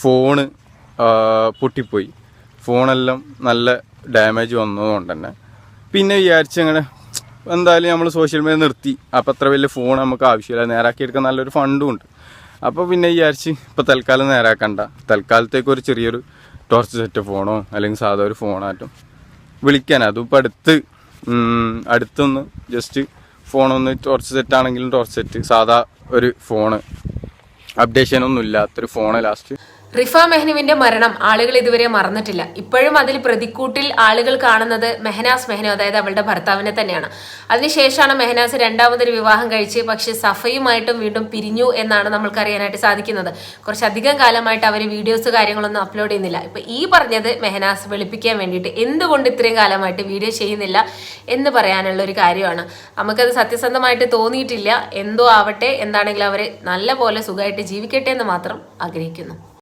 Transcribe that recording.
Phone പൊട്ടിപ്പോയി. ഫോണെല്ലാം നല്ല damage വന്നതുകൊണ്ട് തന്നെ പിന്നെ വിചാരിച്ചങ്ങനെ എന്തായാലും നമ്മൾ സോഷ്യൽ മീഡിയ നിർത്തി. അപ്പോൾ അത്ര വലിയ ഫോൺ നമുക്ക് ആവശ്യമില്ല, നേരാക്കിയെടുക്കാൻ നല്ലൊരു ഫണ്ടും ഉണ്ട്. അപ്പോൾ പിന്നെ വിചാരിച്ച് ഇപ്പോൾ തൽക്കാലം നേരാക്കണ്ട, തൽക്കാലത്തേക്ക് ഒരു ചെറിയൊരു ടോർച്ച് സെറ്റ് ഫോണോ അല്ലെങ്കിൽ സാധാ ഒരു ഫോണായിട്ടും വിളിക്കാൻ. അതും ഇപ്പോൾ അടുത്തൊന്ന് ജസ്റ്റ് ഫോണൊന്ന് ടോർച്ച് സെറ്റ് ആണെങ്കിലും ടോർച്ച് സെറ്റ്, സാധാ ഒരു ഫോണ്, അപ്ഡേഷനൊന്നും ഇല്ലാത്തൊരു ഫോണ് ലാസ്റ്റ്. റിഫ മെഹ്നുവിന്റെ മരണം ആളുകൾ ഇതുവരെ മറന്നിട്ടില്ല. ഇപ്പോഴും അതിൽ പ്രതിക്കൂട്ടിൽ ആളുകൾ കാണുന്നത് മെഹനാസ് മെഹ്നു, അതായത് അവളുടെ ഭർത്താവിനെ തന്നെയാണ്. അതിനുശേഷമാണ് മെഹനാസ് രണ്ടാമതൊരു വിവാഹം കഴിച്ച് പക്ഷെ സഫയുമായിട്ടും വീണ്ടും പിരിഞ്ഞു എന്നാണ് നമ്മൾക്ക് അറിയാനായിട്ട് സാധിക്കുന്നത്. കുറച്ചധികം കാലമായിട്ട് അവർ വീഡിയോസ് കാര്യങ്ങളൊന്നും അപ്ലോഡ് ചെയ്യുന്നില്ല. ഇപ്പൊ ഈ പറഞ്ഞത് മെഹനാസ് വെളുപ്പിക്കാൻ വേണ്ടിയിട്ട് എന്തുകൊണ്ട് ഇത്രയും കാലമായിട്ട് വീഡിയോ ചെയ്യുന്നില്ല എന്ന് പറയാനുള്ള ഒരു കാര്യമാണ്. നമുക്കത് സത്യസന്ധമായിട്ട് തോന്നിയിട്ടില്ല. എന്തോ ആവട്ടെ, എന്താണെങ്കിലും അവർ നല്ല പോലെ സുഖമായിട്ട് ജീവിക്കട്ടെ എന്ന് മാത്രം ആഗ്രഹിക്കുന്നു.